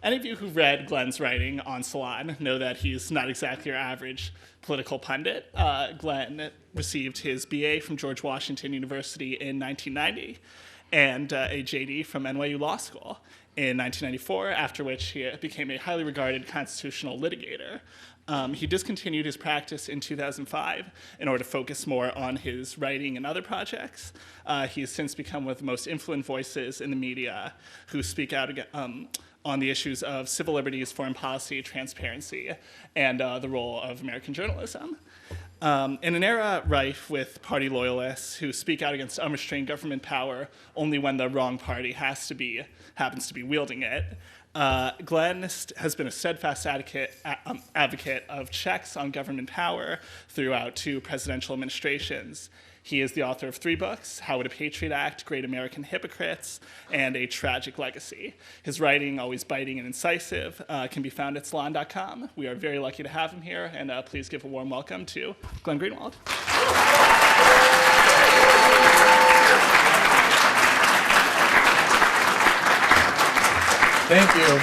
Any of you who've read Glenn's writing on Salon know that he's not exactly your average political pundit. Glenn received his BA from George Washington University in 1990 and a JD from NYU Law School in 1994, after which he became a highly regarded constitutional litigator. He discontinued his practice in 2005 in order to focus more on his writing and other projects. He has since become one of the most influential voices in the media who speak out on the issues of civil liberties, foreign policy, transparency, and the role of American journalism. In an era rife with party loyalists who speak out against unrestrained government power only when the wrong party happens to be wielding it, Glenn has been a steadfast advocate of checks on government power throughout 2 presidential administrations. He is the author of 3 books, How Would a Patriot Act, Great American Hypocrites, and A Tragic Legacy. His writing, always biting and incisive, can be found at salon.com. We are very lucky to have him here, and please give a warm welcome to Glenn Greenwald. Thank you.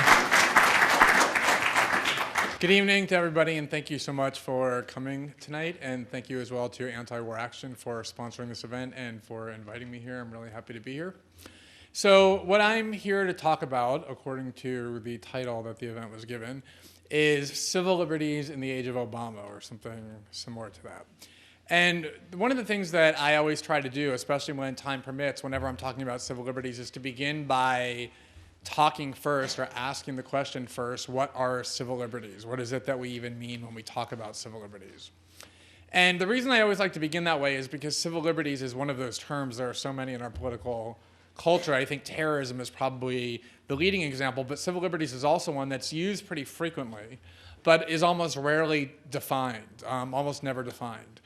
Good evening to everybody, and thank you so much for coming tonight, and thank you as well to Anti-War Action for sponsoring this event and for inviting me here. I'm really happy to be here. So what I'm here to talk about, according to the title that the event was given, is civil liberties in the age of Obama, or something similar to that. And one of the things that I always try to do, especially when time permits, whenever I'm talking about civil liberties, is to begin by talking first, or asking the question first, what are civil liberties? What is it that we even mean when we talk about civil liberties? And the reason I always like to begin that way is because civil liberties is one of those terms. There are so many in our political culture. I think terrorism is probably the leading example, but civil liberties is also one that's used pretty frequently, but is almost rarely defined, almost never defined.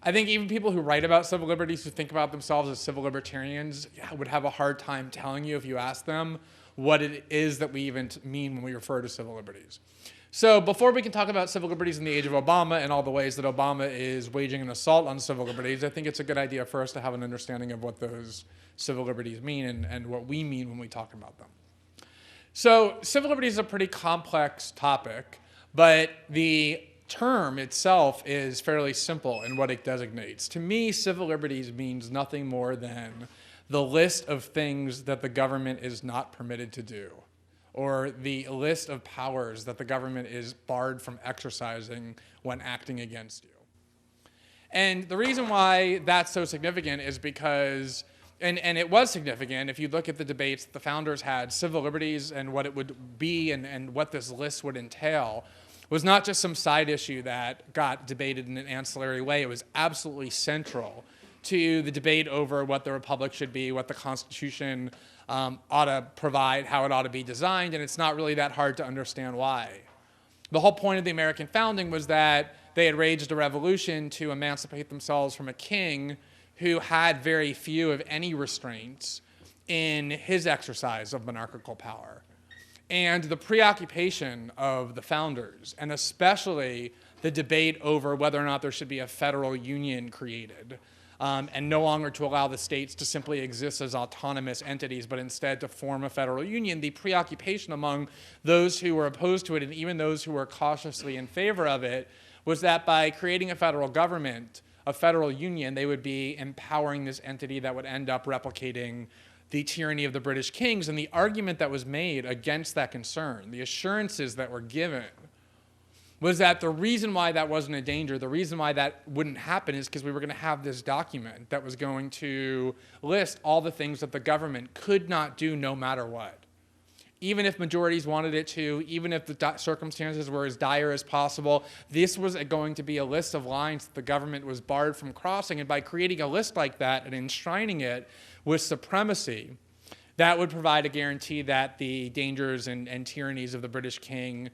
I think even people who write about civil liberties, who think about themselves as civil libertarians, would have a hard time telling you if you ask them what it is that we even mean when we refer to civil liberties. So before we can talk about civil liberties in the age of Obama and all the ways that Obama is waging an assault on civil liberties, I think it's a good idea for us to have an understanding of what those civil liberties mean and what we mean when we talk about them. So civil liberties is a pretty complex topic, but the term itself is fairly simple in what it designates. To me, civil liberties means nothing more than the list of things that the government is not permitted to do, or the list of powers that the government is barred from exercising when acting against you. And the reason why that's so significant is because, and it was significant, if you look at the debates the founders had, civil liberties and what it would be and what this list would entail was not just some side issue that got debated in an ancillary way. It was absolutely central to the debate over what the republic should be, what the Constitution ought to provide, how it ought to be designed, and it's not really that hard to understand why. The whole point of the American founding was that they had waged a revolution to emancipate themselves from a king who had very few, of any, restraints in his exercise of monarchical power. And the preoccupation of the founders, and especially the debate over whether or not there should be a federal union created, and no longer to allow the states to simply exist as autonomous entities, but instead to form a federal union, the preoccupation among those who were opposed to it and even those who were cautiously in favor of it was that by creating a federal government, a federal union, they would be empowering this entity that would end up replicating the tyranny of the British kings. And the argument that was made against that concern, the assurances that were given, was that the reason why that wasn't a danger, the reason why that wouldn't happen is because we were going to have this document that was going to list all the things that the government could not do no matter what. Even if majorities wanted it to, even if the circumstances were as dire as possible, this was going to be a list of lines that the government was barred from crossing. And by creating a list like that and enshrining it with supremacy, that would provide a guarantee that the dangers and tyrannies of the British king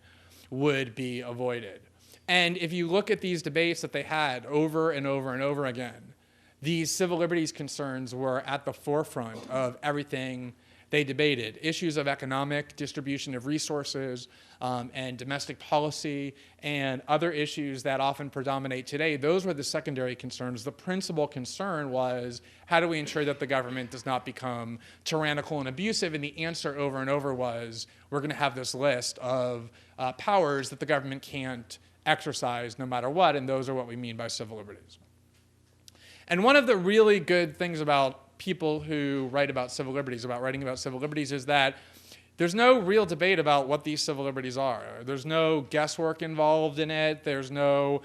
would be avoided. And if you look at these debates that they had over and over and over again, these civil liberties concerns were at the forefront of everything they debated. Issues of economic distribution of resources and domestic policy and other issues that often predominate today, those were the secondary concerns. The principal concern was, how do we ensure that the government does not become tyrannical and abusive? And the answer over and over was, we're going to have this list of powers that the government can't exercise no matter what, and those are what we mean by civil liberties. And one of the really good things about people who write about civil liberties, about writing about civil liberties, is that there's no real debate about what these civil liberties are. There's no guesswork involved in it. There's no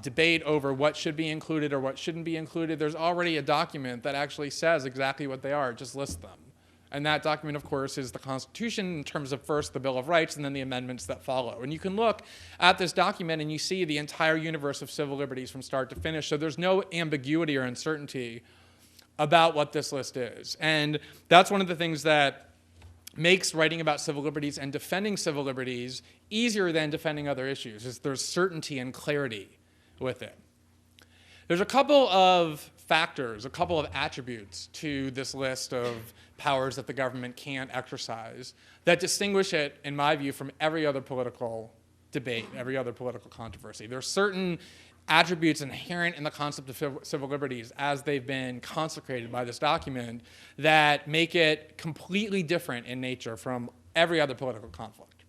debate over what should be included or what shouldn't be included. There's already a document that actually says exactly what they are. It just lists them. And that document, of course, is the Constitution in terms of first the Bill of Rights and then the amendments that follow. And you can look at this document and you see the entire universe of civil liberties from start to finish. So there's no ambiguity or uncertainty about what this list is. And that's one of the things that makes writing about civil liberties and defending civil liberties easier than defending other issues, is there's certainty and clarity with it. There's a couple of factors, a couple of attributes to this list of powers that the government can't exercise that distinguish it, in my view, from every other political debate, every other political controversy. There are certain attributes inherent in the concept of civil liberties as they've been consecrated by this document that make it completely different in nature from every other political conflict.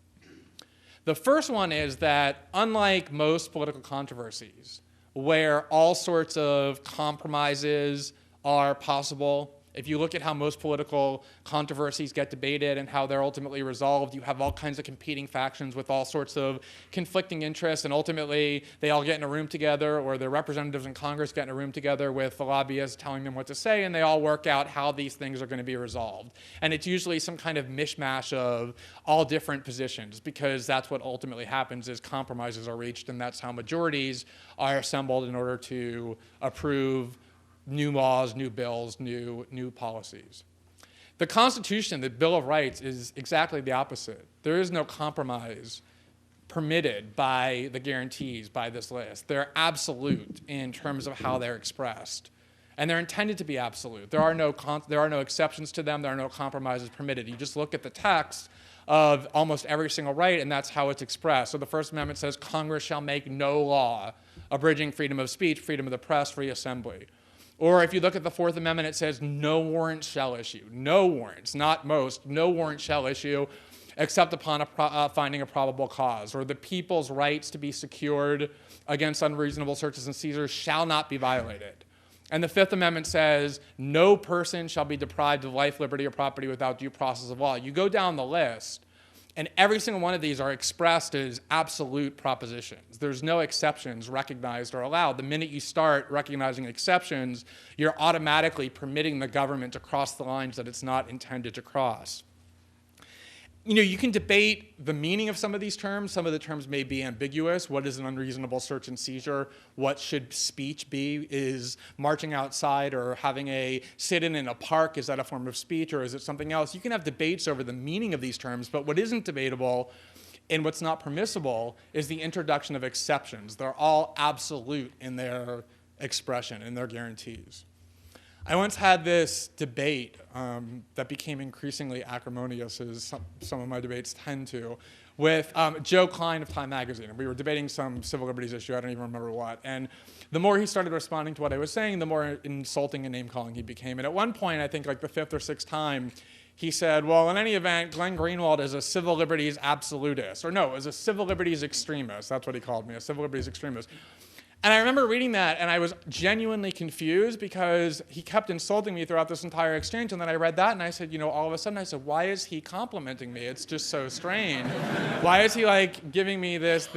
The first one is that, unlike most political controversies, where all sorts of compromises are possible, if you look at how most political controversies get debated and how they're ultimately resolved, you have all kinds of competing factions with all sorts of conflicting interests, and ultimately they all get in a room together, or their representatives in Congress get in a room together with the lobbyists telling them what to say, and they all work out how these things are going to be resolved. And it's usually some kind of mishmash of all different positions, because that's what ultimately happens is compromises are reached, and that's how majorities are assembled in order to approve new laws, new bills, new policies. The Constitution, the Bill of Rights, is exactly the opposite. There is no compromise permitted by the guarantees by this list. They're absolute in terms of how they're expressed. And they're intended to be absolute. There are no exceptions to them. There are no compromises permitted. You just look at the text of almost every single right, and that's how it's expressed. So the First Amendment says, Congress shall make no law abridging freedom of speech, freedom of the press, free assembly. Or if you look at the Fourth Amendment, it says no warrant shall issue. No warrants, not most, no warrant shall issue except upon finding a probable cause. Or the people's rights to be secured against unreasonable searches and seizures shall not be violated. And the Fifth Amendment says no person shall be deprived of life, liberty, or property without due process of law. You go down the list, and every single one of these are expressed as absolute propositions. There's no exceptions recognized or allowed. The minute you start recognizing exceptions, you're automatically permitting the government to cross the lines that it's not intended to cross. You know, you can debate the meaning of some of these terms. Some of the terms may be ambiguous. What is an unreasonable search and seizure? What should speech be? Is marching outside or having a sit-in in a park, is that a form of speech, or is it something else? You can have debates over the meaning of these terms, but what isn't debatable and what's not permissible is the introduction of exceptions. They're all absolute in their expression, in their guarantees. I once had this debate that became increasingly acrimonious, as some of my debates tend to, with Joe Klein of Time Magazine. We were debating some civil liberties issue, I don't even remember what. And the more he started responding to what I was saying, the more insulting and name-calling he became. And at one point, I think like the fifth or sixth time, he said, well, in any event, Glenn Greenwald is a civil liberties absolutist. Or no, is a civil liberties extremist. That's what he called me, a civil liberties extremist. And I remember reading that, and I was genuinely confused because he kept insulting me throughout this entire exchange. And then I read that, and I said, you know, all of a sudden, I said, why is he complimenting me? It's just so strange. Why is he like giving me this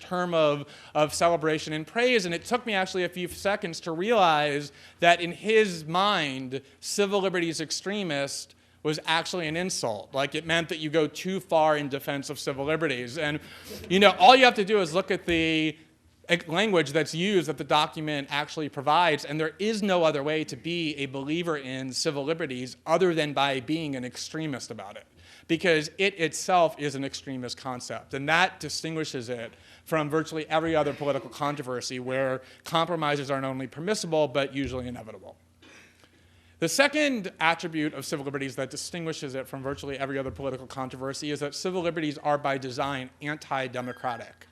term of celebration and praise? And it took me actually a few seconds to realize that in his mind, civil liberties extremist was actually an insult. Like, it meant that you go too far in defense of civil liberties. And, you know, all you have to do is look at the language that's used that the document actually provides, and there is no other way to be a believer in civil liberties other than by being an extremist about it, because it itself is an extremist concept, and that distinguishes it from virtually every other political controversy where compromises are not only permissible but usually inevitable. The second attribute of civil liberties that distinguishes it from virtually every other political controversy is that civil liberties are by design anti-democratic.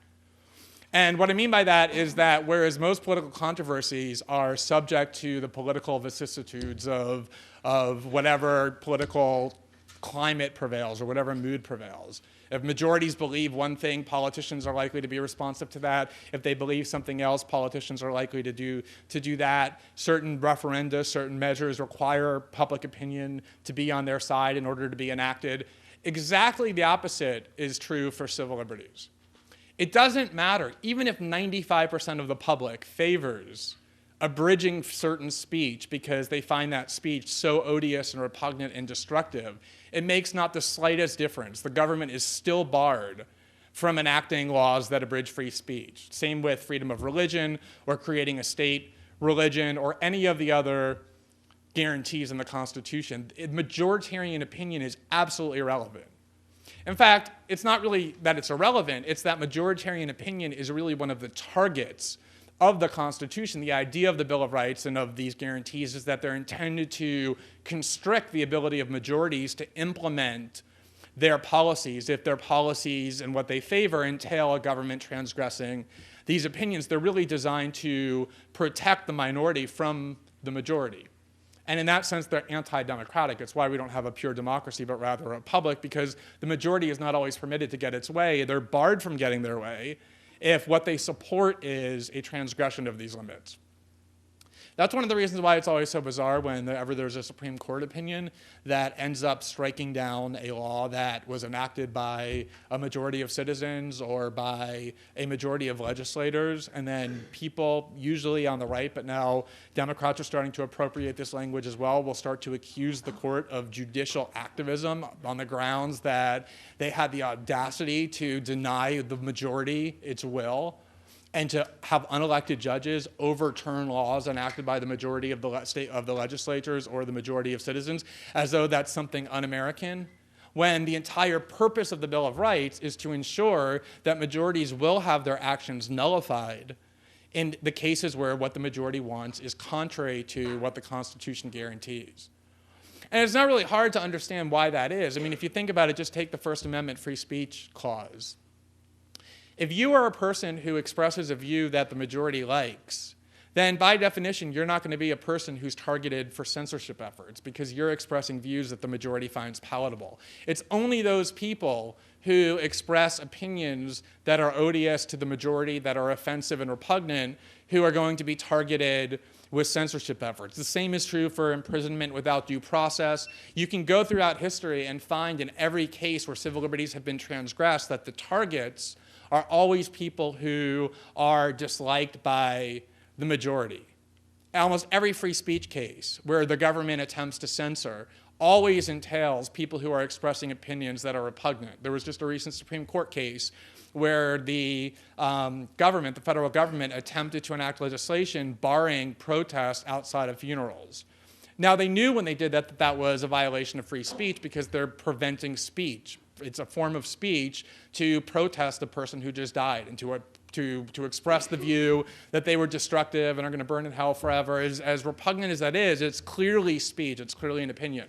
And what I mean by that is that whereas most political controversies are subject to the political vicissitudes of whatever political climate prevails or whatever mood prevails. If majorities believe one thing, politicians are likely to be responsive to that. If they believe something else, politicians are likely to do that. Certain referenda, certain measures require public opinion to be on their side in order to be enacted. Exactly the opposite is true for civil liberties. It doesn't matter, even if 95% of the public favors abridging certain speech because they find that speech so odious and repugnant and destructive, it makes not the slightest difference. The government is still barred from enacting laws that abridge free speech. Same with freedom of religion or creating a state religion or any of the other guarantees in the Constitution. Majoritarian opinion is absolutely irrelevant. In fact, it's not really that it's irrelevant, it's that majoritarian opinion is really one of the targets of the Constitution. The idea of the Bill of Rights and of these guarantees is that they're intended to constrict the ability of majorities to implement their policies. If their policies and what they favor entail a government transgressing these opinions, they're really designed to protect the minority from the majority. And in that sense, they're anti-democratic. It's why we don't have a pure democracy, but rather a republic, because the majority is not always permitted to get its way. They're barred from getting their way if what they support is a transgression of these limits. That's one of the reasons why it's always so bizarre whenever there's a Supreme Court opinion that ends up striking down a law that was enacted by a majority of citizens or by a majority of legislators, and then people, usually on the right, but now Democrats are starting to appropriate this language as well, will start to accuse the court of judicial activism on the grounds that they had the audacity to deny the majority its will, and to have unelected judges overturn laws enacted by the majority of the legislatures or the majority of citizens, as though that's something un-American, when the entire purpose of the Bill of Rights is to ensure that majorities will have their actions nullified in the cases where what the majority wants is contrary to what the Constitution guarantees. And it's not really hard to understand why that is. I mean, if you think about it, just take the First Amendment free speech clause. If you are a person who expresses a view that the majority likes, then by definition, you're not going to be a person who's targeted for censorship efforts because you're expressing views that the majority finds palatable. It's only those people who express opinions that are odious to the majority, that are offensive and repugnant, who are going to be targeted with censorship efforts. The same is true for imprisonment without due process. You can go throughout history and find in every case where civil liberties have been transgressed that the targets are always people who are disliked by the majority. Almost every free speech case where the government attempts to censor always entails people who are expressing opinions that are repugnant. There was just a recent Supreme Court case where the government, the federal government, attempted to enact legislation barring protests outside of funerals. Now, they knew when they did that that was a violation of free speech because they're preventing speech. It's a form of speech to protest the person who just died and to express the view that they were destructive and are going to burn in hell forever. As repugnant as that is, it's clearly speech. It's clearly an opinion.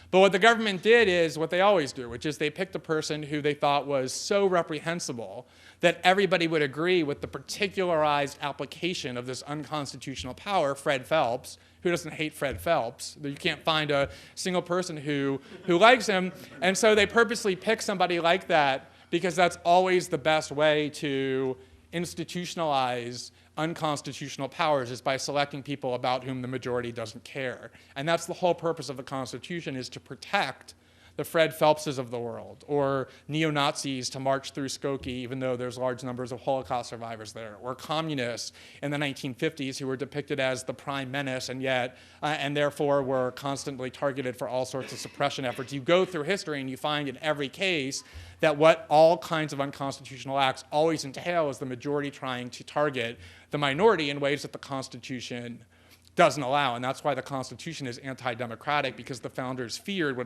But what the government did is what they always do, which is they picked a person who they thought was so reprehensible that everybody would agree with the particularized application of this unconstitutional power, Fred Phelps. Who doesn't hate Fred Phelps? You can't find a single person who likes him. And so they purposely pick somebody like that because that's always the best way to institutionalize unconstitutional powers, is by selecting people about whom the majority doesn't care. And that's the whole purpose of the Constitution, is to protect the Fred Phelpses of the world, or neo-Nazis to march through Skokie even though there's large numbers of Holocaust survivors there, or communists in the 1950s who were depicted as the prime menace and yet, and therefore were constantly targeted for all sorts of suppression efforts. You go through history and you find in every case that what all kinds of unconstitutional acts always entail is the majority trying to target the minority in ways that the Constitution doesn't allow. And that's why the Constitution is anti-democratic, because the founders feared what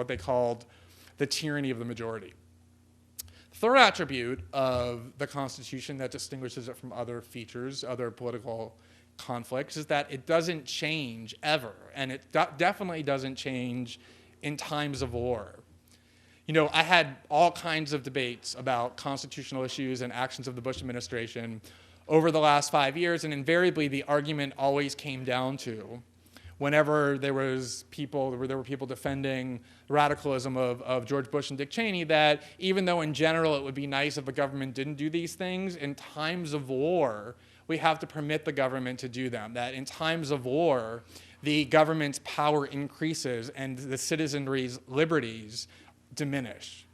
they called the tyranny of the majority. The third attribute of the Constitution that distinguishes it from other features, other political conflicts is that it doesn't change ever, and it definitely doesn't change in times of war. You know, I had all kinds of debates about constitutional issues and actions of the Bush administration over the last 5 years, and invariably the argument always came down to, whenever there were people defending the radicalism of George Bush and Dick Cheney, that even though in general it would be nice if the government didn't do these things, in times of war, we have to permit the government to do them. That in times of war, the government's power increases and the citizenry's liberties diminish.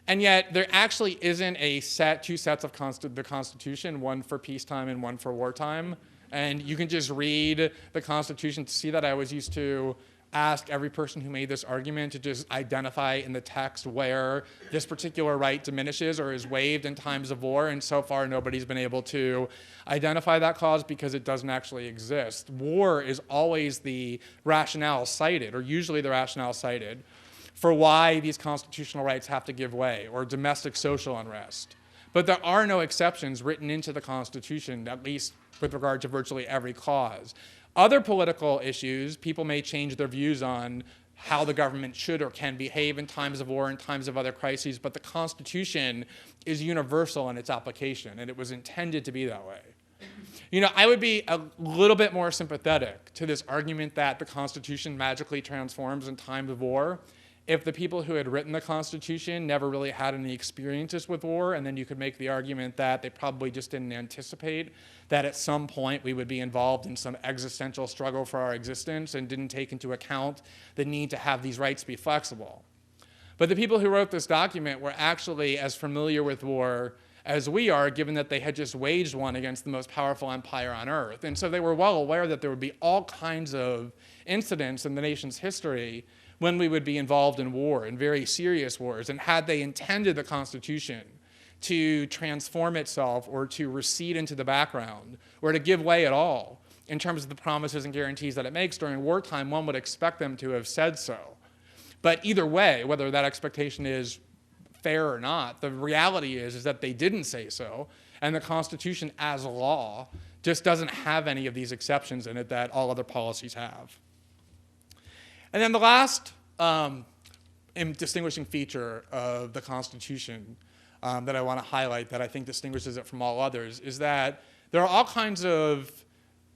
And yet, there actually isn't two sets of the Constitution, one for peacetime and one for wartime. And you can just read the Constitution to see that. I always used to ask every person who made this argument to just identify in the text where this particular right diminishes or is waived in times of war. And so far, nobody's been able to identify that clause because it doesn't actually exist. War is always the rationale cited, or usually the rationale cited, for why these constitutional rights have to give way, or domestic social unrest. But there are no exceptions written into the Constitution, at least with regard to virtually every clause. Other political issues, people may change their views on how the government should or can behave in times of war and times of other crises, but the Constitution is universal in its application, and it was intended to be that way. You know, I would be a little bit more sympathetic to this argument that the Constitution magically transforms in times of war if the people who had written the Constitution never really had any experiences with war, and then you could make the argument that they probably just didn't anticipate that at some point we would be involved in some existential struggle for our existence and didn't take into account the need to have these rights be flexible. But the people who wrote this document were actually as familiar with war as we are, given that they had just waged one against the most powerful empire on earth. And so they were well aware that there would be all kinds of incidents in the nation's history when we would be involved in war, in very serious wars. And had they intended the Constitution to transform itself or to recede into the background or to give way at all in terms of the promises and guarantees that it makes during wartime, one would expect them to have said so. But either way, whether that expectation is fair or not, the reality is that they didn't say so, and the Constitution as law just doesn't have any of these exceptions in it that all other policies have. And then the last distinguishing feature of the Constitution that I want to highlight that I think distinguishes it from all others is that there are all kinds of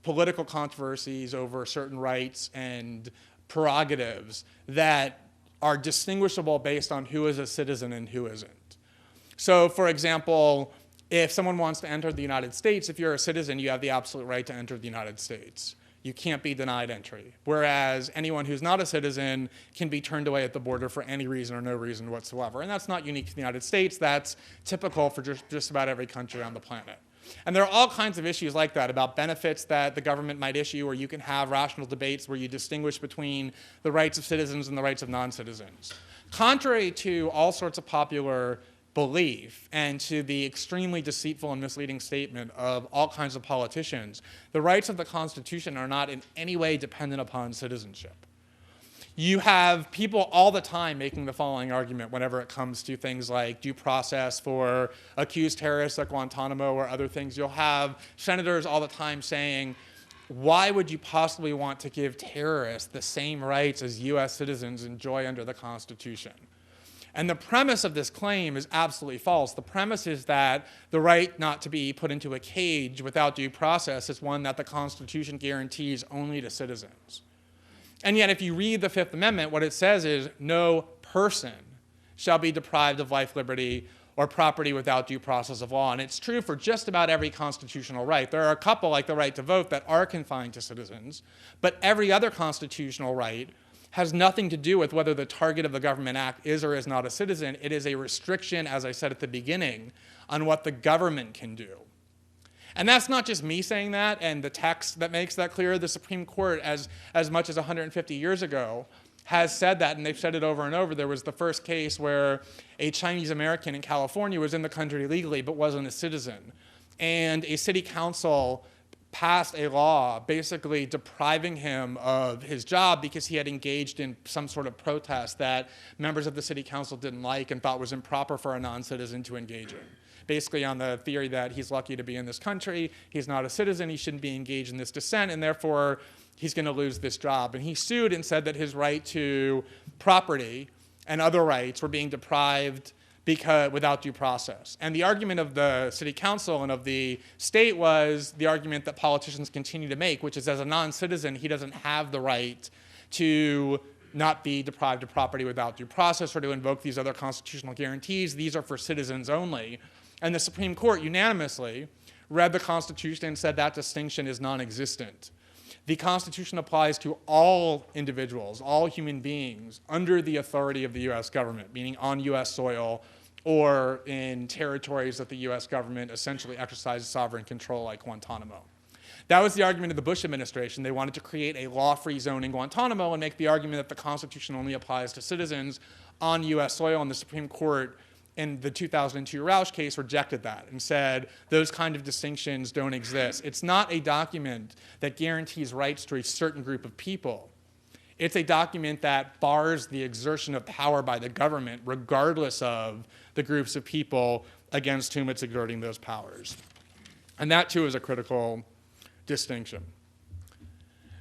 political controversies over certain rights and prerogatives that are distinguishable based on who is a citizen and who isn't. So, for example, if someone wants to enter the United States, if you're a citizen, you have the absolute right to enter the United States. You can't be denied entry. Whereas anyone who's not a citizen can be turned away at the border for any reason or no reason whatsoever. And that's not unique to the United States. That's typical for just about every country on the planet. And there are all kinds of issues like that about benefits that the government might issue, or you can have rational debates where you distinguish between the rights of citizens and the rights of non-citizens. Contrary to all sorts of popular belief and to the extremely deceitful and misleading statement of all kinds of politicians, the rights of the Constitution are not in any way dependent upon citizenship. You have people all the time making the following argument whenever it comes to things like due process for accused terrorists at Guantanamo or other things. You'll have senators all the time saying, why would you possibly want to give terrorists the same rights as US citizens enjoy under the Constitution? And the premise of this claim is absolutely false. The premise is that the right not to be put into a cage without due process is one that the Constitution guarantees only to citizens. And yet, if you read the Fifth Amendment, what it says is no person shall be deprived of life, liberty, or property without due process of law. And it's true for just about every constitutional right. There are a couple, like the right to vote, that are confined to citizens, but every other constitutional right has nothing to do with whether the target of the government act is or is not a citizen. It is a restriction, as I said at the beginning, on what the government can do. And that's not just me saying that and the text that makes that clear. The Supreme Court, as much as 150 years ago, has said that, and they've said it over and over. There was the first case where a Chinese American in California was in the country legally but wasn't a citizen. And a city council passed a law basically depriving him of his job because he had engaged in some sort of protest that members of the city council didn't like and thought was improper for a non-citizen to engage in. basically on the theory that he's lucky to be in this country, he's not a citizen, he shouldn't be engaged in this dissent, and therefore he's going to lose this job. And he sued and said that his right to property and other rights were being deprived without due process. And the argument of the city council and of the state was the argument that politicians continue to make, which is as a non-citizen, he doesn't have the right to not be deprived of property without due process or to invoke these other constitutional guarantees. These are for citizens only. And the Supreme Court unanimously read the Constitution and said that distinction is non-existent. The Constitution applies to all individuals, all human beings, under the authority of the U.S. government, meaning on U.S. soil or in territories that the U.S. government essentially exercises sovereign control, like Guantanamo. That was the argument of the Bush administration. They wanted to create a law-free zone in Guantanamo and make the argument that the Constitution only applies to citizens on U.S. soil, and the Supreme Court in the 2002 Roush case rejected that and said those kind of distinctions don't exist. It's not a document that guarantees rights to a certain group of people. It's a document that bars the exertion of power by the government regardless of the groups of people against whom it's exerting those powers. And that, too, is a critical distinction.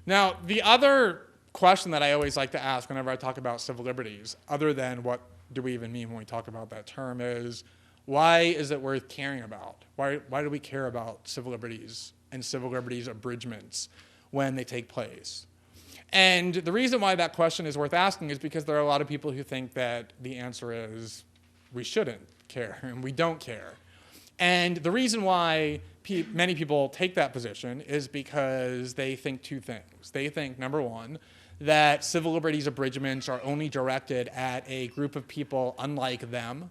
Now, the other question that I always like to ask whenever I talk about civil liberties, other than what do we even mean when we talk about that term, is why is it worth caring about? Why do we care about civil liberties and civil liberties abridgments when they take place? And the reason why that question is worth asking is because there are a lot of people who think that the answer is we shouldn't care and we don't care. And the reason why many people take that position is because they think two things. They think, number one, that civil liberties abridgments are only directed at a group of people unlike them,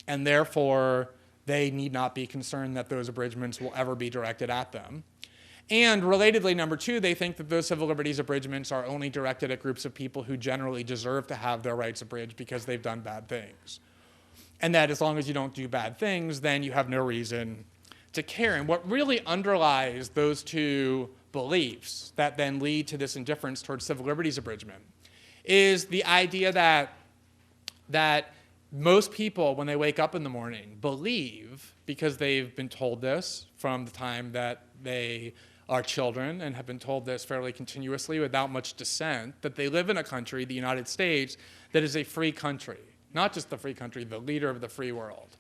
and therefore they need not be concerned that those abridgments will ever be directed at them. And relatedly, number two, they think that those civil liberties abridgments are only directed at groups of people who generally deserve to have their rights abridged because they've done bad things. And that as long as you don't do bad things, then you have no reason to care. And what really underlies those two beliefs that then lead to this indifference towards civil liberties abridgment is the idea that most people, when they wake up in the morning, believe, because they've been told this from the time that they are children and have been told this fairly continuously without much dissent, that they live in a country, the United States, that is a free country. Not just the free country, the leader of the free world.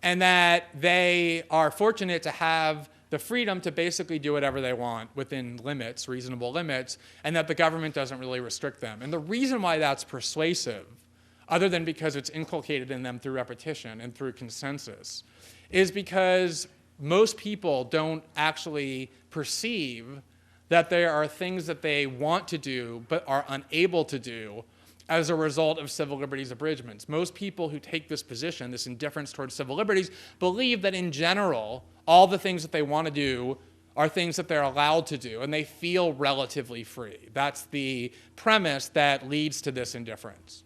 And that they are fortunate to have the freedom to basically do whatever they want within limits, reasonable limits, and that the government doesn't really restrict them. And the reason why that's persuasive, other than because it's inculcated in them through repetition and through consensus, is because most people don't actually perceive that there are things that they want to do but are unable to do as a result of civil liberties abridgments. Most people who take this position, this indifference towards civil liberties, believe that in general, all the things that they want to do are things that they're allowed to do, and they feel relatively free. That's the premise that leads to this indifference.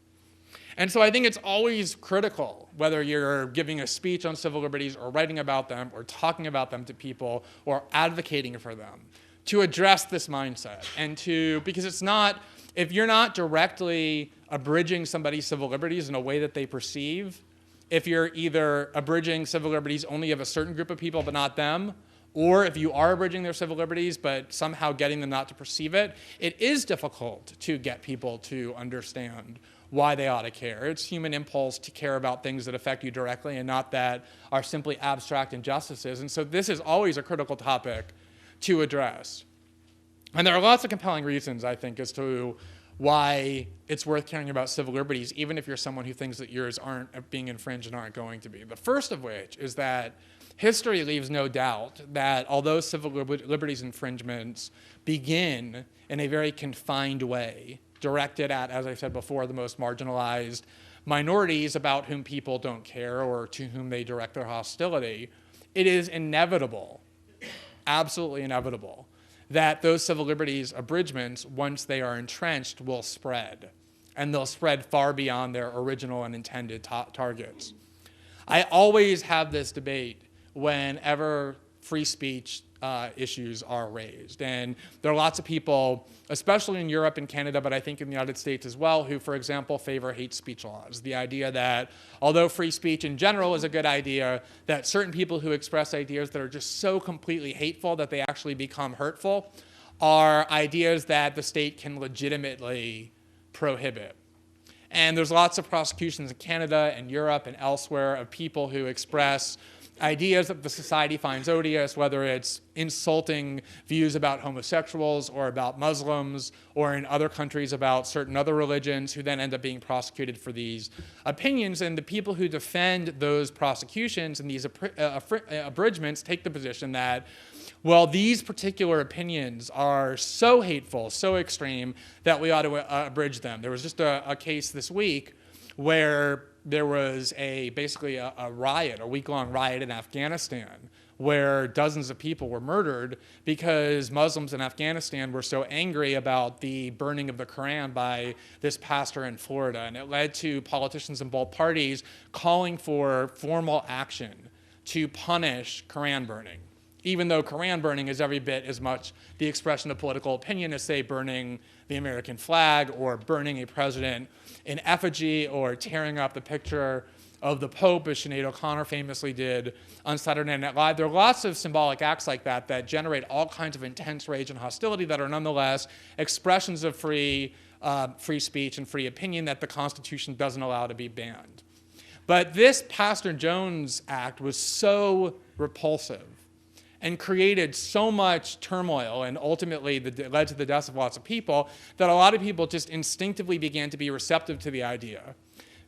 And so I think it's always critical, whether you're giving a speech on civil liberties or writing about them or talking about them to people or advocating for them, to address this mindset and because it's not, if you're not directly abridging somebody's civil liberties in a way that they perceive, if you're either abridging civil liberties only of a certain group of people but not them, or if you are abridging their civil liberties but somehow getting them not to perceive it, it is difficult to get people to understand why they ought to care. It's human impulse to care about things that affect you directly and not that are simply abstract injustices. And so this is always a critical topic to address. And there are lots of compelling reasons, I think, as to why it's worth caring about civil liberties, even if you're someone who thinks that yours aren't being infringed and aren't going to be. The first of which is that history leaves no doubt that although civil liberties infringements begin in a very confined way, directed at, as I said before, the most marginalized minorities about whom people don't care or to whom they direct their hostility, it is inevitable, absolutely inevitable, that those civil liberties abridgments, once they are entrenched, will spread. And they'll spread far beyond their original and intended targets. I always have this debate whenever free speech issues are raised. And there are lots of people, especially in Europe and Canada, but I think in the United States as well, who, for example, favor hate speech laws. The idea that although free speech in general is a good idea, that certain people who express ideas that are just so completely hateful that they actually become hurtful are ideas that the state can legitimately prohibit. And there's lots of prosecutions in Canada and Europe and elsewhere of people who express ideas that the society finds odious, whether it's insulting views about homosexuals or about Muslims, or in other countries about certain other religions, who then end up being prosecuted for these opinions. And the people who defend those prosecutions and these abridgments take the position that, well, these particular opinions are so hateful, so extreme, that we ought to abridge them. There was just a case this week where there was basically a riot, a week-long riot in Afghanistan, where dozens of people were murdered because Muslims in Afghanistan were so angry about the burning of the Quran by this pastor in Florida. And it led to politicians in both parties calling for formal action to punish Quran burning, even though Quran burning is every bit as much the expression of political opinion as, say, burning the American flag or burning a president in effigy or tearing up the picture of the Pope, as Sinead O'Connor famously did on Saturday Night Live. There are lots of symbolic acts like that that generate all kinds of intense rage and hostility that are nonetheless expressions of free speech and free opinion that the Constitution doesn't allow to be banned. But this Pastor Jones act was so repulsive and created so much turmoil and ultimately led to the deaths of lots of people that a lot of people just instinctively began to be receptive to the idea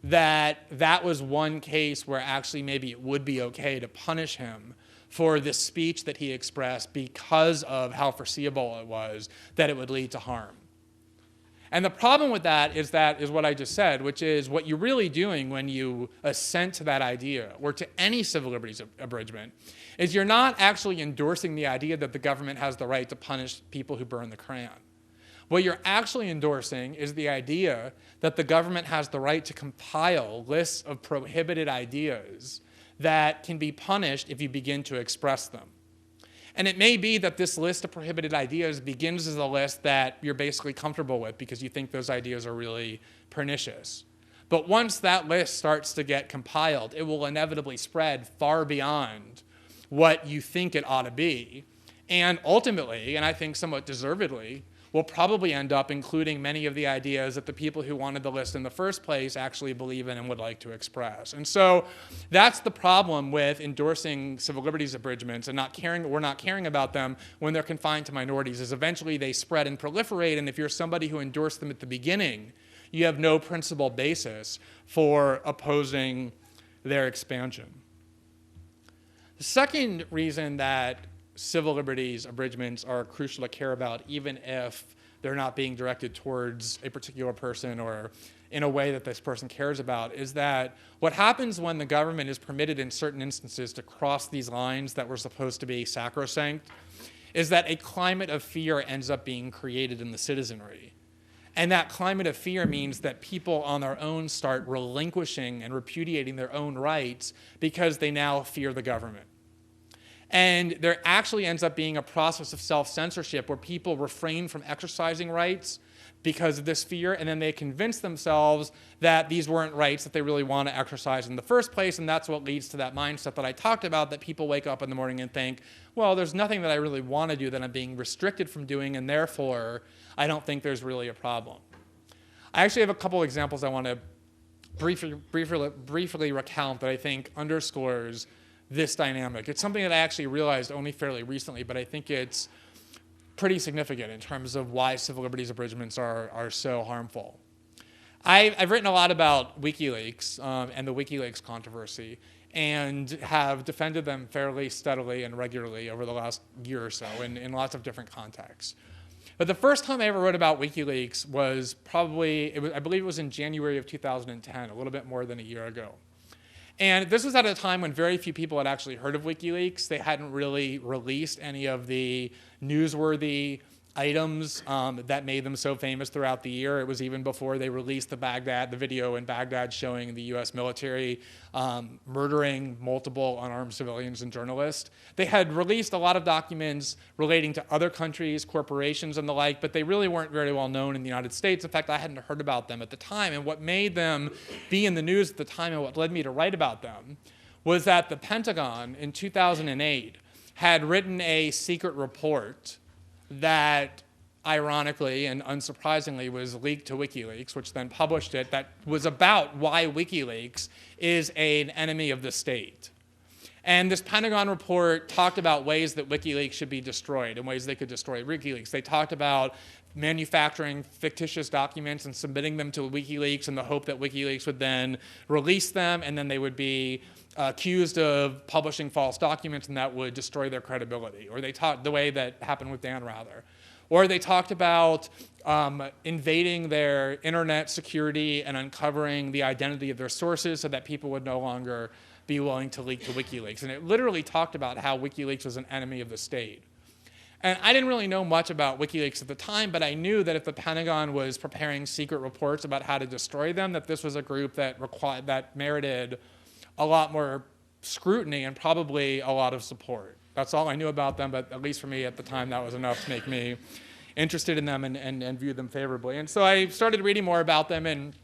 that that was one case where actually maybe it would be okay to punish him for the speech that he expressed because of how foreseeable it was that it would lead to harm. And the problem with that is what I just said, which is what you're really doing when you assent to that idea or to any civil liberties abridgment is you're not actually endorsing the idea that the government has the right to punish people who burn the Quran. What you're actually endorsing is the idea that the government has the right to compile lists of prohibited ideas that can be punished if you begin to express them. And it may be that this list of prohibited ideas begins as a list that you're basically comfortable with because you think those ideas are really pernicious. But once that list starts to get compiled, it will inevitably spread far beyond what you think it ought to be. And ultimately, and I think somewhat deservedly, will probably end up including many of the ideas that the people who wanted the list in the first place actually believe in and would like to express. And so that's the problem with endorsing civil liberties abridgments and we're not caring about them when they're confined to minorities, is eventually they spread and proliferate, and if you're somebody who endorsed them at the beginning, you have no principled basis for opposing their expansion. The second reason that civil liberties abridgments are crucial to care about, even if they're not being directed towards a particular person or in a way that this person cares about, is that what happens when the government is permitted in certain instances to cross these lines that were supposed to be sacrosanct is that a climate of fear ends up being created in the citizenry. And that climate of fear means that people on their own start relinquishing and repudiating their own rights because they now fear the government. And there actually ends up being a process of self-censorship where people refrain from exercising rights because of this fear, and then they convince themselves that these weren't rights that they really want to exercise in the first place, and that's what leads to that mindset that I talked about, that people wake up in the morning and think, well, there's nothing that I really want to do that I'm being restricted from doing, and therefore I don't think there's really a problem. I actually have a couple examples I want to briefly recount that I think underscores this dynamic. It's something that I actually realized only fairly recently, but I think it's pretty significant in terms of why civil liberties abridgments are so harmful. I've written a lot about Wikileaks and the Wikileaks controversy, and have defended them fairly steadily and regularly over the last year or so in lots of different contexts. But the first time I ever wrote about Wikileaks was I believe it was in January of 2010, a little bit more than a year ago. And this was at a time when very few people had actually heard of Wikileaks. They hadn't really released any of the newsworthy items that made them so famous throughout the year. It was even before they released the video in Baghdad showing the U.S. military murdering multiple unarmed civilians and journalists. They had released a lot of documents relating to other countries, corporations, and the like, but they really weren't very well known in the United States. In fact, I hadn't heard about them at the time. And what made them be in the news at the time and what led me to write about them was that the Pentagon in 2008 had written a secret report that ironically and unsurprisingly was leaked to Wikileaks, which then published it, that was about why Wikileaks is an enemy of the state. And this Pentagon report talked about ways that Wikileaks should be destroyed and ways they could destroy Wikileaks. They talked about manufacturing fictitious documents and submitting them to Wikileaks in the hope that Wikileaks would then release them, and then they would be accused of publishing false documents, and that would destroy their credibility. Or they talked the way that happened with Dan Rather. Or they talked about invading their internet security and uncovering the identity of their sources so that people would no longer be willing to leak to WikiLeaks. And it literally talked about how WikiLeaks was an enemy of the state. And I didn't really know much about WikiLeaks at the time, but I knew that if the Pentagon was preparing secret reports about how to destroy them, that this was a group that merited a lot more scrutiny and probably a lot of support. That's all I knew about them, but at least for me at the time, that was enough to make me interested in them and view them favorably. And so I started reading more about them and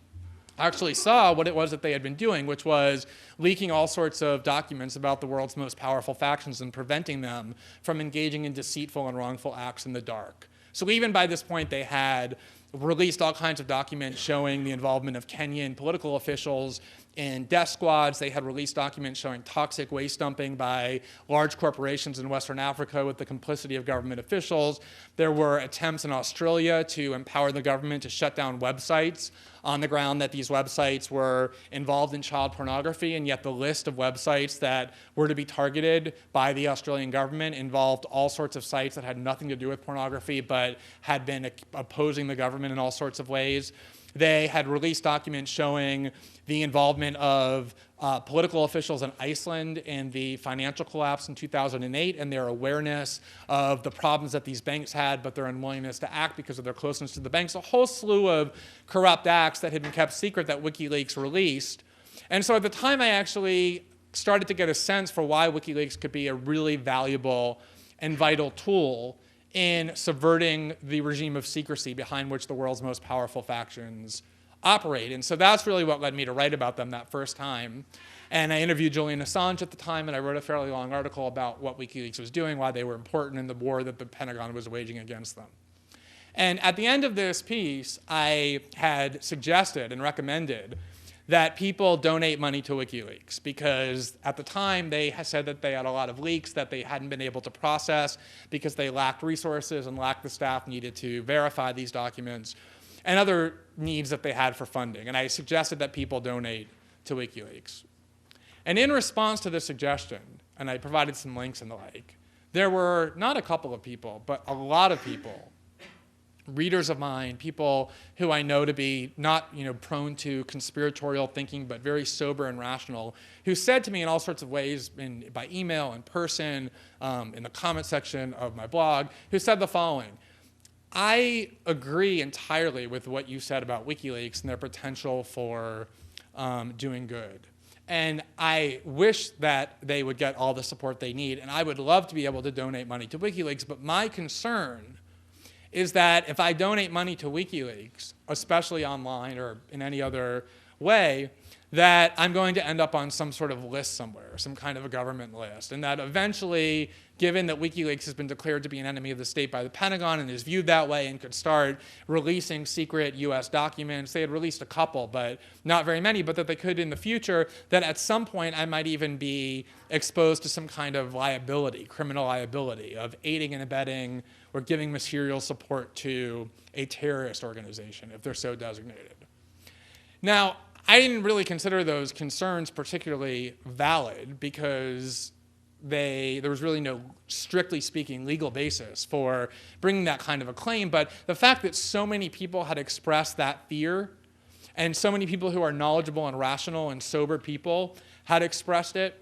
actually saw what it was that they had been doing, which was leaking all sorts of documents about the world's most powerful factions and preventing them from engaging in deceitful and wrongful acts in the dark. So even by this point, they had released all kinds of documents showing the involvement of Kenyan political officials in death squads. They had released documents showing toxic waste dumping by large corporations in Western Africa with the complicity of government officials. There were attempts in Australia to empower the government to shut down websites on the ground that these websites were involved in child pornography, and yet the list of websites that were to be targeted by the Australian government involved all sorts of sites that had nothing to do with pornography but had been opposing the government in all sorts of ways. They had released documents showing the involvement of political officials in Iceland in the financial collapse in 2008 and their awareness of the problems that these banks had, but their unwillingness to act because of their closeness to the banks. A whole slew of corrupt acts that had been kept secret that WikiLeaks released. And so at the time, I actually started to get a sense for why WikiLeaks could be a really valuable and vital tool in subverting the regime of secrecy behind which the world's most powerful factions operate. And so that's really what led me to write about them that first time. And I interviewed Julian Assange at the time, and I wrote a fairly long article about what WikiLeaks was doing, why they were important in the war that the Pentagon was waging against them. And at the end of this piece, I had suggested and recommended that people donate money to WikiLeaks, because at the time they had said that they had a lot of leaks that they hadn't been able to process because they lacked resources and lacked the staff needed to verify these documents and other needs that they had for funding. And I suggested that people donate to WikiLeaks. And in response to this suggestion, and I provided some links and the like, there were not a couple of people, but a lot of people, readers of mine, people who I know to be not prone to conspiratorial thinking, but very sober and rational, who said to me in all sorts of ways, by email, in person, in the comment section of my blog, who said the following: I agree entirely with what you said about WikiLeaks and their potential for doing good. And I wish that they would get all the support they need, and I would love to be able to donate money to WikiLeaks, but my concern is that if I donate money to WikiLeaks, especially online or in any other way, that I'm going to end up on some sort of list somewhere, some kind of a government list. And that eventually, given that WikiLeaks has been declared to be an enemy of the state by the Pentagon and is viewed that way and could start releasing secret US documents, they had released a couple, but not very many, but that they could in the future, that at some point I might even be exposed to some kind of liability, criminal liability, of aiding and abetting or giving material support to a terrorist organization, if they're so designated. Now, I didn't really consider those concerns particularly valid because there was really no, strictly speaking, legal basis for bringing that kind of a claim. But the fact that so many people had expressed that fear, and so many people who are knowledgeable and rational and sober people had expressed it,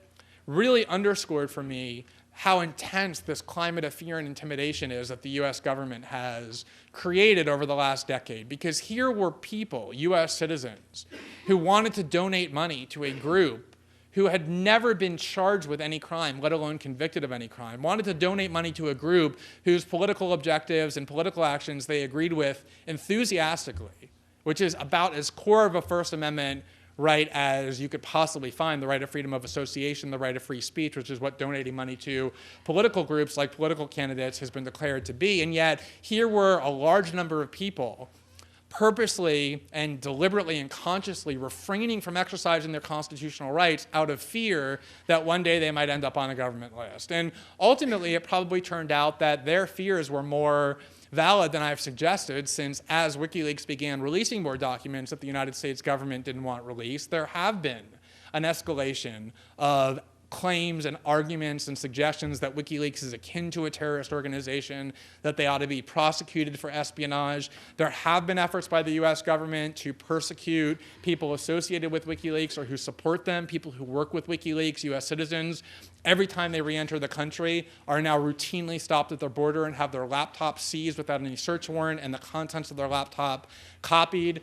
really underscored for me how intense this climate of fear and intimidation is that the US government has created over the last decade. Because here were people, US citizens, who wanted to donate money to a group who had never been charged with any crime, let alone convicted of any crime, wanted to donate money to a group whose political objectives and political actions they agreed with enthusiastically, which is about as core of a First Amendment right as you could possibly find, the right of freedom of association, the right of free speech, which is what donating money to political groups like political candidates has been declared to be. And yet here were a large number of people purposely and deliberately and consciously refraining from exercising their constitutional rights out of fear that one day they might end up on a government list. And ultimately, it probably turned out that their fears were more valid than I've suggested, since as WikiLeaks began releasing more documents that the United States government didn't want released, there have been an escalation of claims and arguments and suggestions that WikiLeaks is akin to a terrorist organization, that they ought to be prosecuted for espionage. There have been efforts by the US government to persecute people associated with WikiLeaks or who support them, people who work with WikiLeaks, US citizens. Every time they re-enter the country, are now routinely stopped at their border and have their laptops seized without any search warrant and the contents of their laptop copied.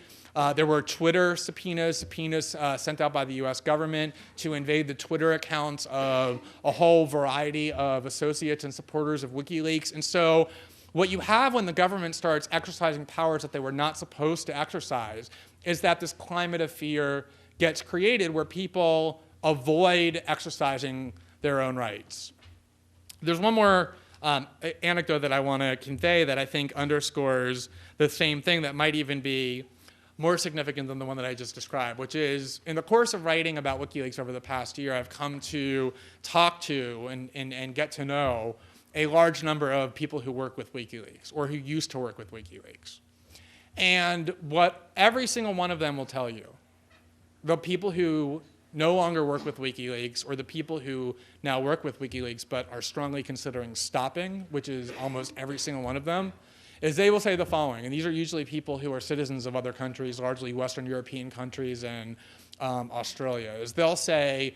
There were Twitter subpoenas sent out by the US government to invade the Twitter accounts of a whole variety of associates and supporters of WikiLeaks. And so what you have when the government starts exercising powers that they were not supposed to exercise is that this climate of fear gets created where people avoid exercising their own rights. There's one more anecdote that I want to convey that I think underscores the same thing, that might even be more significant than the one that I just described, which is, in the course of writing about WikiLeaks over the past year, I've come to talk to and get to know a large number of people who work with WikiLeaks or who used to work with WikiLeaks. And what every single one of them will tell you, the people who no longer work with WikiLeaks or the people who now work with WikiLeaks but are strongly considering stopping, which is almost every single one of them, is they will say the following, and these are usually people who are citizens of other countries, largely Western European countries and Australia, is they'll say,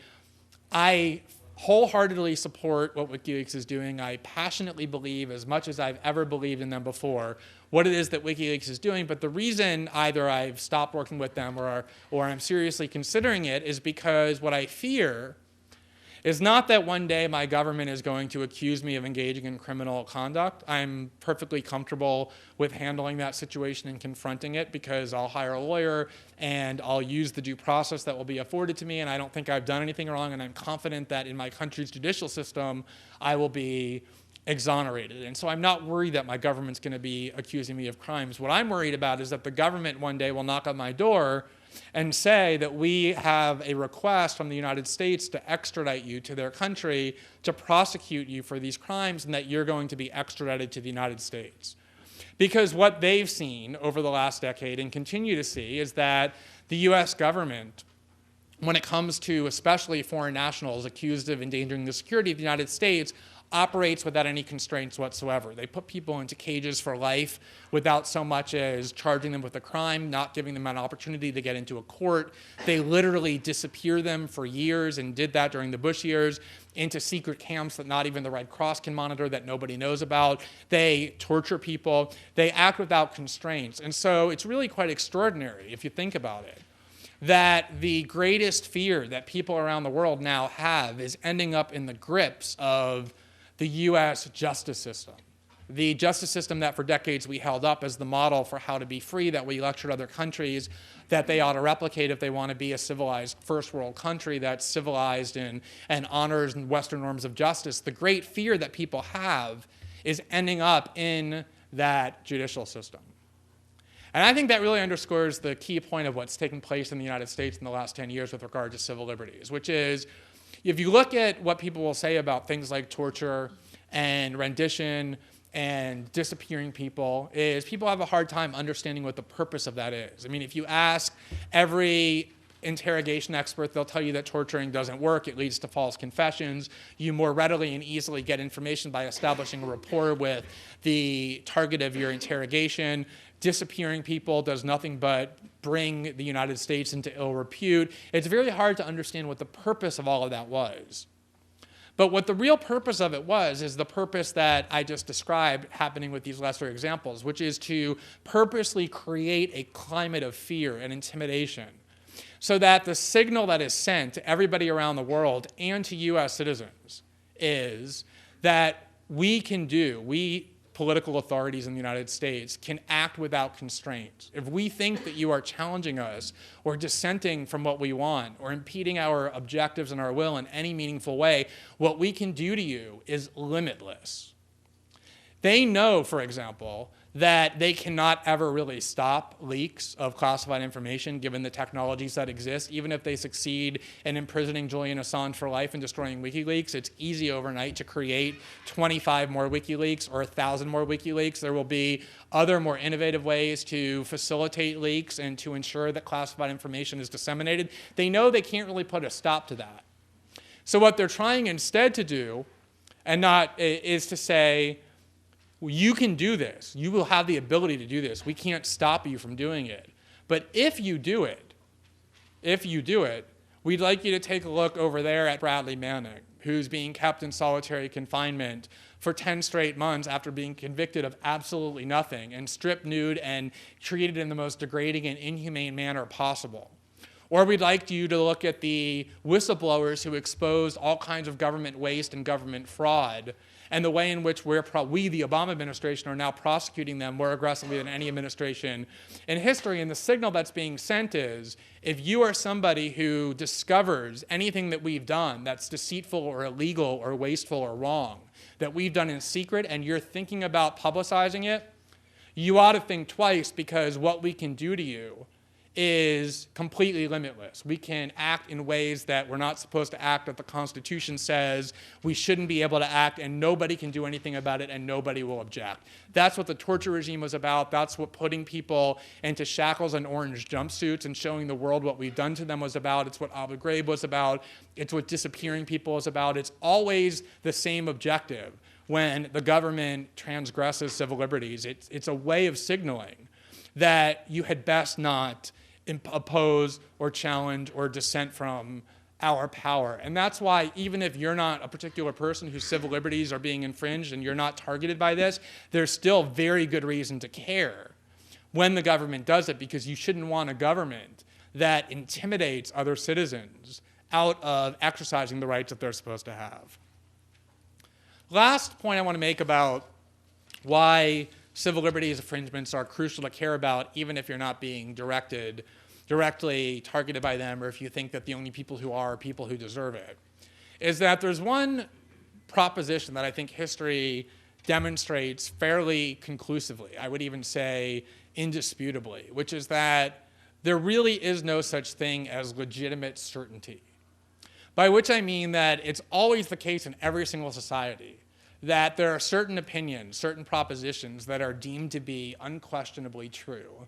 I wholeheartedly support what WikiLeaks is doing. I passionately believe, as much as I've ever believed in them before, what it is that WikiLeaks is doing. But the reason either I've stopped working with them or I'm seriously considering it is because what I fear is not that one day my government is going to accuse me of engaging in criminal conduct. I'm perfectly comfortable with handling that situation and confronting it because I'll hire a lawyer and I'll use the due process that will be afforded to me, and I don't think I've done anything wrong, and I'm confident that in my country's judicial system I will be exonerated. And so I'm not worried that my government's going to be accusing me of crimes. What I'm worried about is that the government one day will knock on my door and say that we have a request from the United States to extradite you to their country to prosecute you for these crimes, and that you're going to be extradited to the United States. Because what they've seen over the last decade and continue to see is that the US government, when it comes to especially foreign nationals accused of endangering the security of the United States, operates without any constraints whatsoever. They put people into cages for life without so much as charging them with a crime, not giving them an opportunity to get into a court. They literally disappear them for years, and did that during the Bush years, into secret camps that not even the Red Cross can monitor, that nobody knows about. They torture people. They act without constraints. And so it's really quite extraordinary, if you think about it, that the greatest fear that people around the world now have is ending up in the grips of the US justice system. The justice system that for decades we held up as the model for how to be free, that we lectured other countries that they ought to replicate if they want to be a civilized first world country that's civilized and honors and Western norms of justice. The great fear that people have is ending up in that judicial system. And I think that really underscores the key point of what's taken place in the United States in the last 10 years with regard to civil liberties, which is, if you look at what people will say about things like torture and rendition and disappearing people, is people have a hard time understanding what the purpose of that is. I mean, if you ask every interrogation expert, they'll tell you that torturing doesn't work. It leads to false confessions. You more readily and easily get information by establishing a rapport with the target of your interrogation. Disappearing people does nothing but bring the United States into ill repute. It's very hard to understand what the purpose of all of that was. But what the real purpose of it was is the purpose that I just described happening with these lesser examples, which is to purposely create a climate of fear and intimidation so that the signal that is sent to everybody around the world and to U.S. citizens is that we political authorities in the United States can act without constraints. If we think that you are challenging us or dissenting from what we want or impeding our objectives and our will in any meaningful way, what we can do to you is limitless. They know, for example, that they cannot ever really stop leaks of classified information given the technologies that exist. Even if they succeed in imprisoning Julian Assange for life and destroying WikiLeaks, it's easy overnight to create 25 more WikiLeaks or 1,000 more WikiLeaks. There will be other more innovative ways to facilitate leaks and to ensure that classified information is disseminated. They know they can't really put a stop to that. So what they're trying instead to do is to say, you can do this. You will have the ability to do this. We can't stop you from doing it. But if you do it, we'd like you to take a look over there at Bradley Manning, who's being kept in solitary confinement for 10 straight months after being convicted of absolutely nothing and stripped nude and treated in the most degrading and inhumane manner possible. Or we'd like you to look at the whistleblowers who exposed all kinds of government waste and government fraud and the way in which we, the Obama administration, are now prosecuting them more aggressively than any administration in history. And the signal that's being sent is, if you are somebody who discovers anything that we've done that's deceitful or illegal or wasteful or wrong, that we've done in secret, and you're thinking about publicizing it, you ought to think twice, because what we can do to you is completely limitless. We can act in ways that we're not supposed to act, that the Constitution says we shouldn't be able to act, and nobody can do anything about it, and nobody will object. That's what the torture regime was about. That's what putting people into shackles and orange jumpsuits and showing the world what we've done to them was about. It's what Abu Ghraib was about. It's what disappearing people is about. It's always the same objective when the government transgresses civil liberties. It's a way of signaling that you had best not oppose or challenge or dissent from our power. And that's why, even if you're not a particular person whose civil liberties are being infringed and you're not targeted by this, there's still very good reason to care when the government does it, because you shouldn't want a government that intimidates other citizens out of exercising the rights that they're supposed to have. Last point I want to make about why civil liberties infringements are crucial to care about, even if you're not being directly targeted by them, or if you think that the only people who are people who deserve it, is that there's one proposition that I think history demonstrates fairly conclusively, I would even say indisputably, which is that there really is no such thing as legitimate certainty. By which I mean that it's always the case in every single society that there are certain opinions, certain propositions that are deemed to be unquestionably true.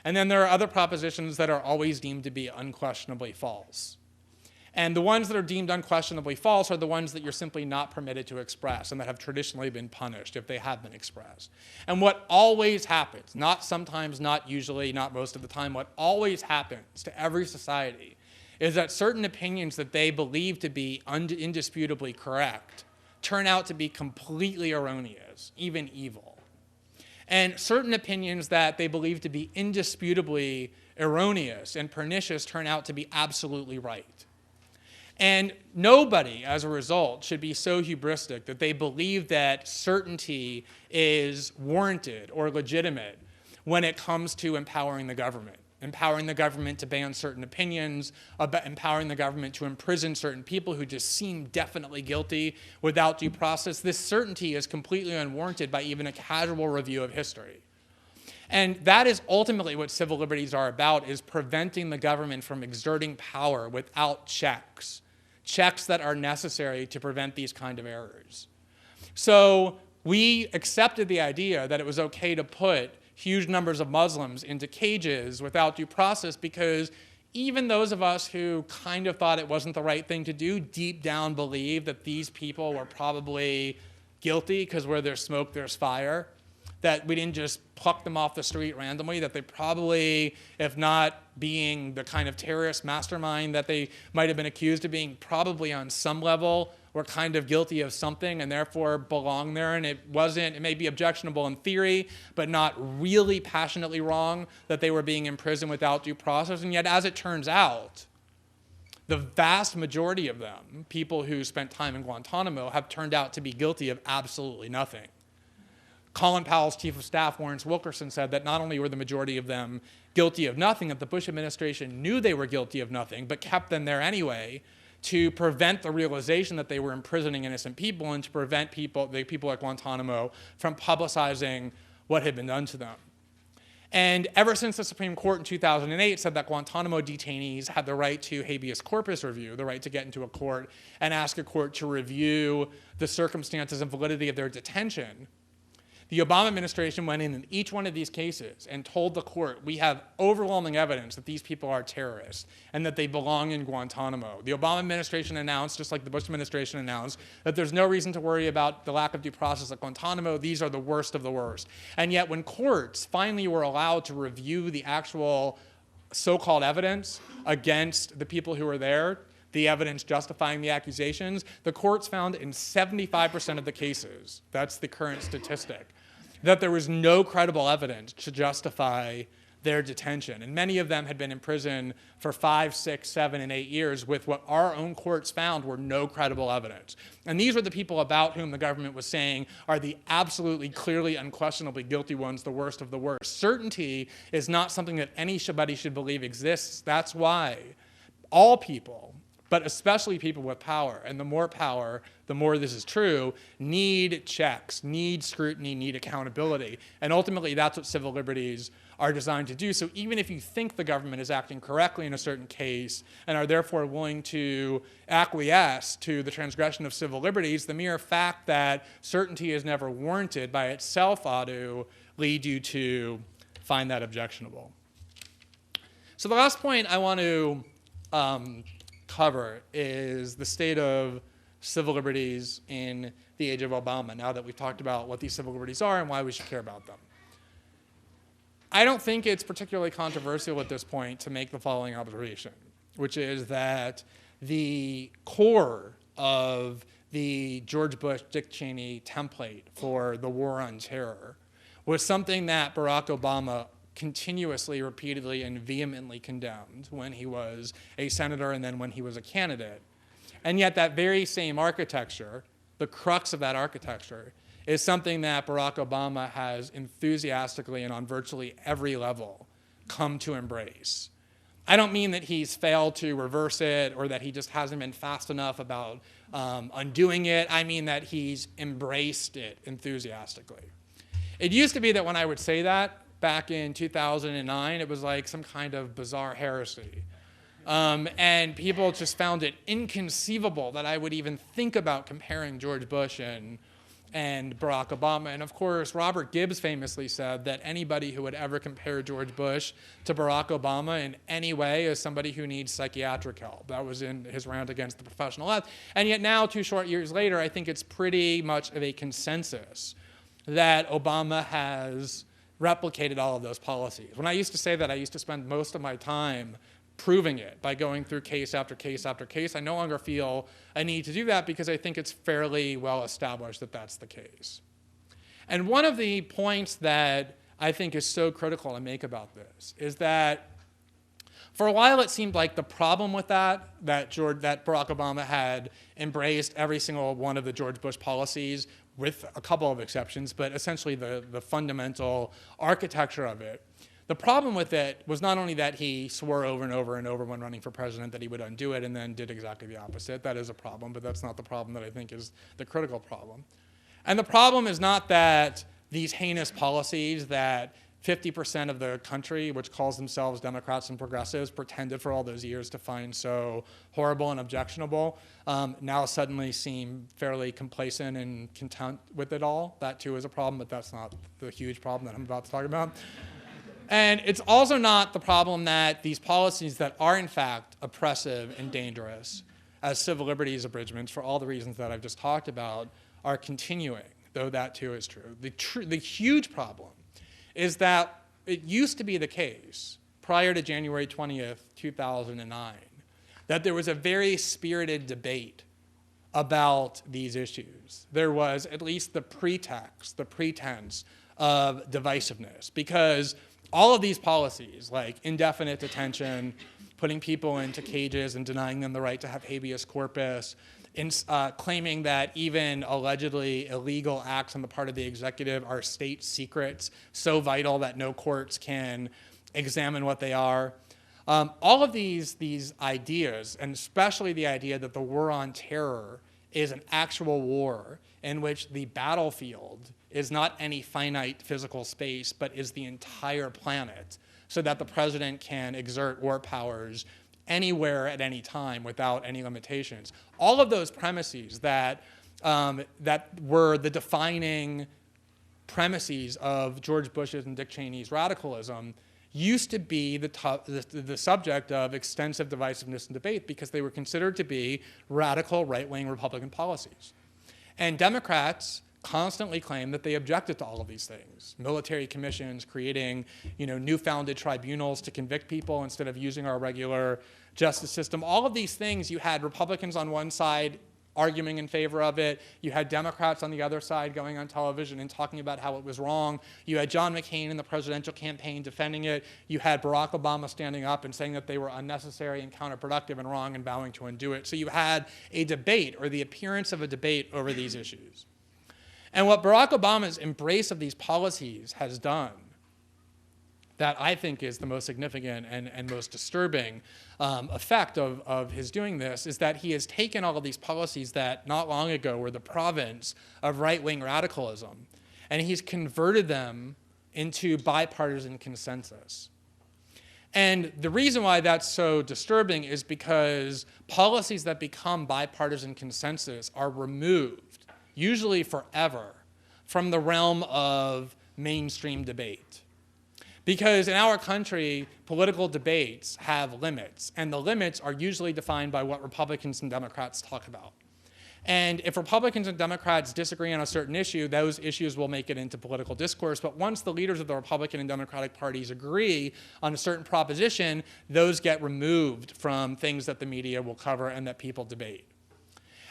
And then there are other propositions that are always deemed to be unquestionably false. And the ones that are deemed unquestionably false are the ones that you're simply not permitted to express and that have traditionally been punished if they have been expressed. And what always happens, not sometimes, not usually, not most of the time, what always happens to every society is that certain opinions that they believe to be indisputably correct turn out to be completely erroneous, even evil. And certain opinions that they believe to be indisputably erroneous and pernicious turn out to be absolutely right. And nobody, as a result, should be so hubristic that they believe that certainty is warranted or legitimate when it comes to empowering the government to ban certain opinions, empowering the government to imprison certain people who just seem definitely guilty without due process. This certainty is completely unwarranted by even a casual review of history. And that is ultimately what civil liberties are about, is preventing the government from exerting power without checks that are necessary to prevent these kind of errors. So we accepted the idea that it was okay to put huge numbers of Muslims into cages without due process, because even those of us who kind of thought it wasn't the right thing to do deep down believed that these people were probably guilty, because where there's smoke, there's fire, that we didn't just pluck them off the street randomly, that they probably, if not being the kind of terrorist mastermind that they might have been accused of being, probably on some level were kind of guilty of something and therefore belong there, and it may be objectionable in theory, but not really passionately wrong that they were being imprisoned without due process. And yet, as it turns out, the vast majority of them, people who spent time in Guantanamo, have turned out to be guilty of absolutely nothing. Colin Powell's chief of staff, Lawrence Wilkerson, said that not only were the majority of them guilty of nothing, that the Bush administration knew they were guilty of nothing, but kept them there anyway to prevent the realization that they were imprisoning innocent people and to prevent the people at Guantanamo from publicizing what had been done to them. And ever since the Supreme Court in 2008 said that Guantanamo detainees had the right to habeas corpus review, the right to get into a court and ask a court to review the circumstances and validity of their detention, the Obama administration went in each one of these cases and told the court, we have overwhelming evidence that these people are terrorists and that they belong in Guantanamo. The Obama administration announced, just like the Bush administration announced, that there's no reason to worry about the lack of due process at Guantanamo. These are the worst of the worst. And yet when courts finally were allowed to review the actual so-called evidence against the people who were there, the evidence justifying the accusations, the courts found in 75% of the cases, that's the current statistic, that there was no credible evidence to justify their detention. And many of them had been in prison for 5, 6, 7, and 8 years with what our own courts found were no credible evidence. And these were the people about whom the government was saying are the absolutely, clearly, unquestionably guilty ones, the worst of the worst. Certainty is not something that anybody should believe exists. That's why all people, but especially people with power, and the more power, the more this is true, need checks, need scrutiny, need accountability. And ultimately, that's what civil liberties are designed to do. So even if you think the government is acting correctly in a certain case and are therefore willing to acquiesce to the transgression of civil liberties, the mere fact that certainty is never warranted by itself ought to lead you to find that objectionable. So the last point I want to cover is the state of civil liberties in the age of Obama, now that we've talked about what these civil liberties are and why we should care about them. I don't think it's particularly controversial at this point to make the following observation, which is that the core of the George Bush, Dick Cheney template for the war on terror was something that Barack Obama continuously, repeatedly, and vehemently condemned when he was a senator and then when he was a candidate. And yet that very same architecture, the crux of that architecture, is something that Barack Obama has enthusiastically and on virtually every level come to embrace. I don't mean that he's failed to reverse it or that he just hasn't been fast enough about undoing it. I mean that he's embraced it enthusiastically. It used to be that when I would say that, back in 2009, it was like some kind of bizarre heresy. And people just found it inconceivable that I would even think about comparing George Bush and Barack Obama. And of course, Robert Gibbs famously said that anybody who would ever compare George Bush to Barack Obama in any way is somebody who needs psychiatric help. That was in his rant against the professional left. And yet now, 2 short years later, I think it's pretty much of a consensus that Obama has replicated all of those policies. When I used to say that, I used to spend most of my time proving it by going through case after case after case. I no longer feel a need to do that because I think it's fairly well established that that's the case. And one of the points that I think is so critical to make about this is that for a while it seemed like the problem with that Barack Obama had embraced every single one of the George Bush policies with a couple of exceptions, but essentially the fundamental architecture of it. The problem with it was not only that he swore over and over and over when running for president that he would undo it and then did exactly the opposite. That is a problem, but that's not the problem that I think is the critical problem. And the problem is not that these heinous policies that 50% of the country, which calls themselves Democrats and progressives, pretended for all those years to find so horrible and objectionable, now suddenly seem fairly complacent and content with it all. That too is a problem, but that's not the huge problem that I'm about to talk about. And it's also not the problem that these policies that are in fact oppressive and dangerous as civil liberties abridgments for all the reasons that I've just talked about are continuing, though that too is true. The huge problem is that it used to be the case prior to January 20th, 2009, that there was a very spirited debate about these issues. There was at least the pretense of divisiveness, because all of these policies, like indefinite detention, putting people into cages and denying them the right to have habeas corpus, claiming that even allegedly illegal acts on the part of the executive are state secrets, so vital that no courts can examine what they are. All of these ideas, and especially the idea that the war on terror is an actual war in which the battlefield is not any finite physical space, but is the entire planet, so that the president can exert war powers anywhere at any time without any limitations. All of those premises that were the defining premises of George Bush's and Dick Cheney's radicalism used to be the subject of extensive divisiveness and debate, because they were considered to be radical right-wing Republican policies. And Democrats constantly claimed that they objected to all of these things. Military commissions, creating new founded tribunals to convict people instead of using our regular justice system. All of these things, you had Republicans on one side arguing in favor of it. You had Democrats on the other side going on television and talking about how it was wrong. You had John McCain in the presidential campaign defending it. You had Barack Obama standing up and saying that they were unnecessary and counterproductive and wrong and vowing to undo it. So you had a debate, or the appearance of a debate, over these issues. And what Barack Obama's embrace of these policies has done, that I think is the most significant and most disturbing effect of his doing this, is that he has taken all of these policies that not long ago were the province of right-wing radicalism, and he's converted them into bipartisan consensus. And the reason why that's so disturbing is because policies that become bipartisan consensus are removed, usually forever, from the realm of mainstream debate. Because in our country, political debates have limits, and the limits are usually defined by what Republicans and Democrats talk about. And if Republicans and Democrats disagree on a certain issue, those issues will make it into political discourse. But once the leaders of the Republican and Democratic parties agree on a certain proposition, those get removed from things that the media will cover and that people debate.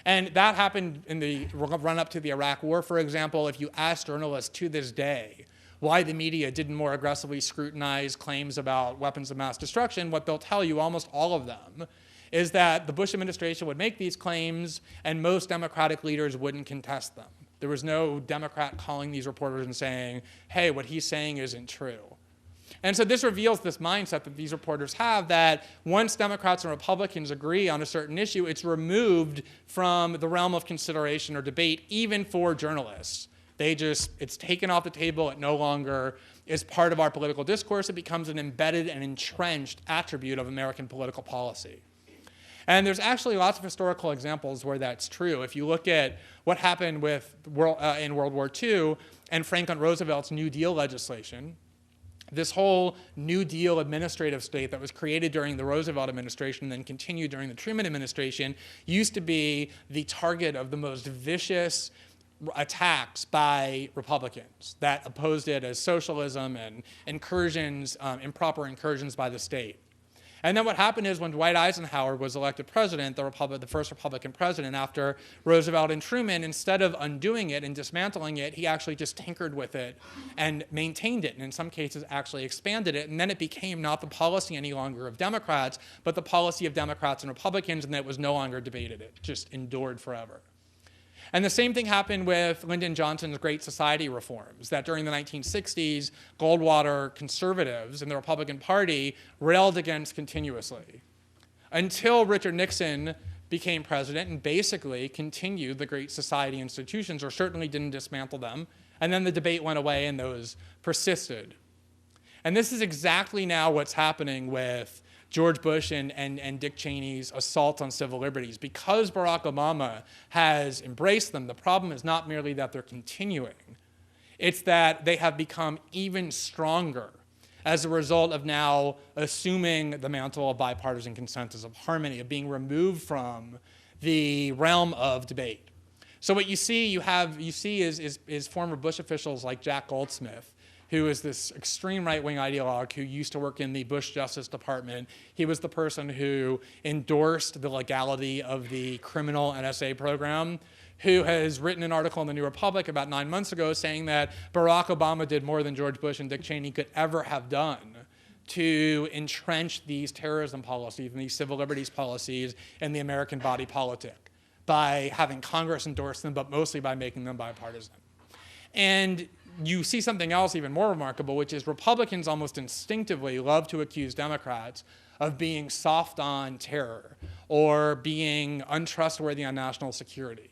And that happened in the run-up to the Iraq War, for example. If you ask journalists to this day why the media didn't more aggressively scrutinize claims about weapons of mass destruction, what they'll tell you, almost all of them, is that the Bush administration would make these claims and most Democratic leaders wouldn't contest them. There was no Democrat calling these reporters and saying, hey, what he's saying isn't true. And so this reveals this mindset that these reporters have, that once Democrats and Republicans agree on a certain issue, it's removed from the realm of consideration or debate, even for journalists. It's taken off the table. It no longer is part of our political discourse. It becomes an embedded and entrenched attribute of American political policy. And there's actually lots of historical examples where that's true. If you look at what happened in World War II and Franklin Roosevelt's New Deal legislation, this whole New Deal administrative state that was created during the Roosevelt administration and then continued during the Truman administration used to be the target of the most vicious attacks by Republicans that opposed it as socialism and incursions, improper incursions by the state. And then what happened is when Dwight Eisenhower was elected president, the first Republican president after Roosevelt and Truman, instead of undoing it and dismantling it, he actually just tinkered with it and maintained it, and in some cases actually expanded it. And then it became not the policy any longer of Democrats, but the policy of Democrats and Republicans, and it was no longer debated. It just endured forever. And the same thing happened with Lyndon Johnson's Great Society reforms, that during the 1960s, Goldwater conservatives in the Republican Party railed against continuously, until Richard Nixon became president and basically continued the Great Society institutions, or certainly didn't dismantle them, and then the debate went away and those persisted. And this is exactly now what's happening with George Bush and Dick Cheney's assault on civil liberties. Because Barack Obama has embraced them, the problem is not merely that they're continuing, it's that they have become even stronger as a result of now assuming the mantle of bipartisan consensus, of harmony, of being removed from the realm of debate. So what you see is former Bush officials like Jack Goldsmith who is this extreme right-wing ideologue who used to work in the Bush Justice Department. He was the person who endorsed the legality of the criminal NSA program, who has written an article in the New Republic about 9 months ago saying that Barack Obama did more than George Bush and Dick Cheney could ever have done to entrench these terrorism policies and these civil liberties policies in the American body politic by having Congress endorse them, but mostly by making them bipartisan. And you see something else even more remarkable, which is Republicans almost instinctively love to accuse Democrats of being soft on terror or being untrustworthy on national security.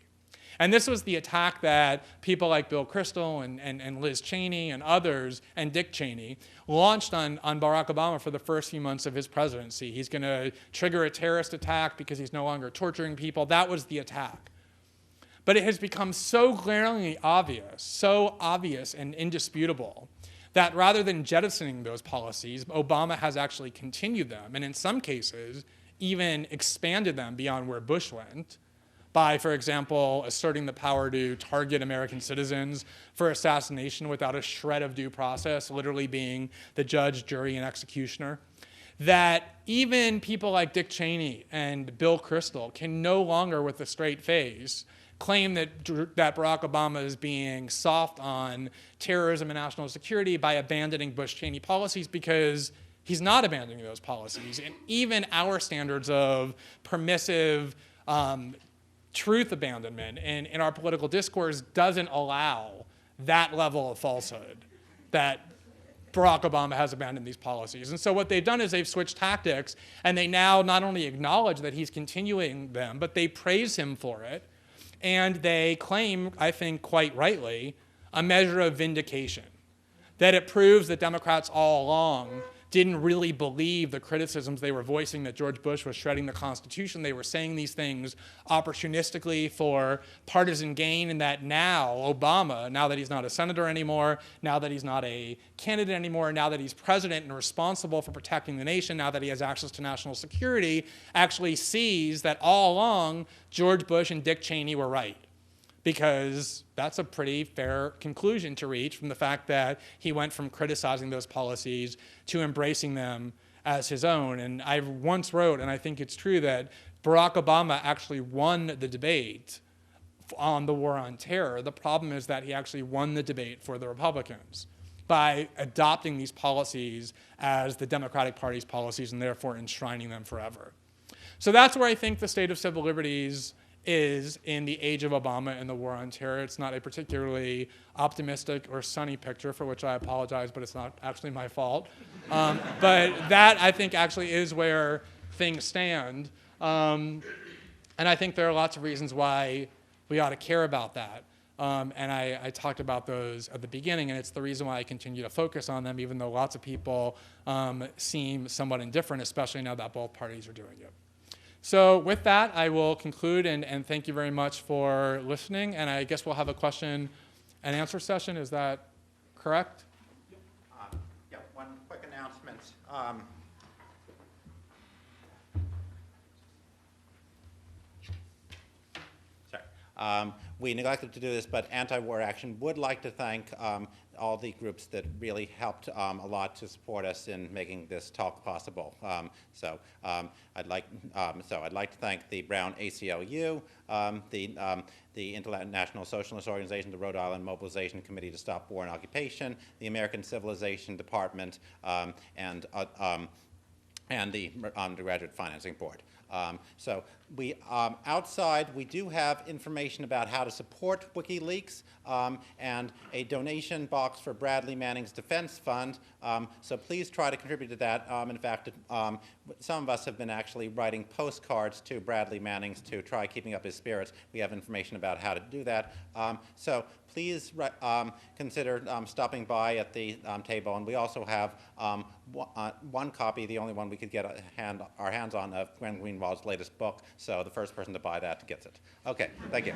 And this was the attack that people like Bill Kristol and Liz Cheney and others, and Dick Cheney, launched on Barack Obama for the first few months of his presidency. He's going to trigger a terrorist attack because he's no longer torturing people. That was the attack. But it has become so glaringly obvious, so obvious and indisputable, that rather than jettisoning those policies, Obama has actually continued them, and in some cases, even expanded them beyond where Bush went, by, for example, asserting the power to target American citizens for assassination without a shred of due process, literally being the judge, jury, and executioner. That even people like Dick Cheney and Bill Kristol can no longer, with a straight face, claim that Barack Obama is being soft on terrorism and national security by abandoning Bush-Cheney policies, because he's not abandoning those policies. And even our standards of permissive truth abandonment in our political discourse doesn't allow that level of falsehood that Barack Obama has abandoned these policies. And so what they've done is they've switched tactics, and they now not only acknowledge that he's continuing them, but they praise him for it, and they claim, I think quite rightly, a measure of vindication, that it proves that Democrats all along didn't really believe the criticisms they were voicing that George Bush was shredding the Constitution. They were saying these things opportunistically for partisan gain, and that now Obama, now that he's not a senator anymore, now that he's not a candidate anymore, now that he's president and responsible for protecting the nation, now that he has access to national security, actually sees that all along George Bush and Dick Cheney were right. Because that's a pretty fair conclusion to reach from the fact that he went from criticizing those policies to embracing them as his own. And I once wrote, and I think it's true, that Barack Obama actually won the debate on the war on terror. The problem is that he actually won the debate for the Republicans by adopting these policies as the Democratic Party's policies and therefore enshrining them forever. So that's where I think the state of civil liberties is in the age of Obama and the war on terror. It's not a particularly optimistic or sunny picture, for which I apologize, but it's not actually my fault. But that, I think, actually is where things stand. And I think there are lots of reasons why we ought to care about that. And I talked about those at the beginning, and it's the reason why I continue to focus on them, even though lots of people seem somewhat indifferent, especially now that both parties are doing it. So with that, I will conclude, and thank you very much for listening. And I guess we'll have a question and answer session. Is that correct? Yeah, one quick announcement. We neglected to do this, but Anti-War Action would like to thank all the groups that really helped a lot to support us in making this talk possible. I'd like to thank the Brown ACLU, the International Socialist Organization, the Rhode Island Mobilization Committee to Stop War and Occupation, the American Civilization Department, and the Undergraduate Financing Board. Outside, we do have information about how to support WikiLeaks and a donation box for Bradley Manning's Defense Fund. So please try to contribute to that. In fact, some of us have been actually writing postcards to Bradley Manning's to try keeping up his spirits. We have information about how to do that. So please consider stopping by at the table. And we also have one copy, the only one we could get our hands on, of Glenn Greenwald's latest book. So the first person to buy that gets it. Okay, thank you.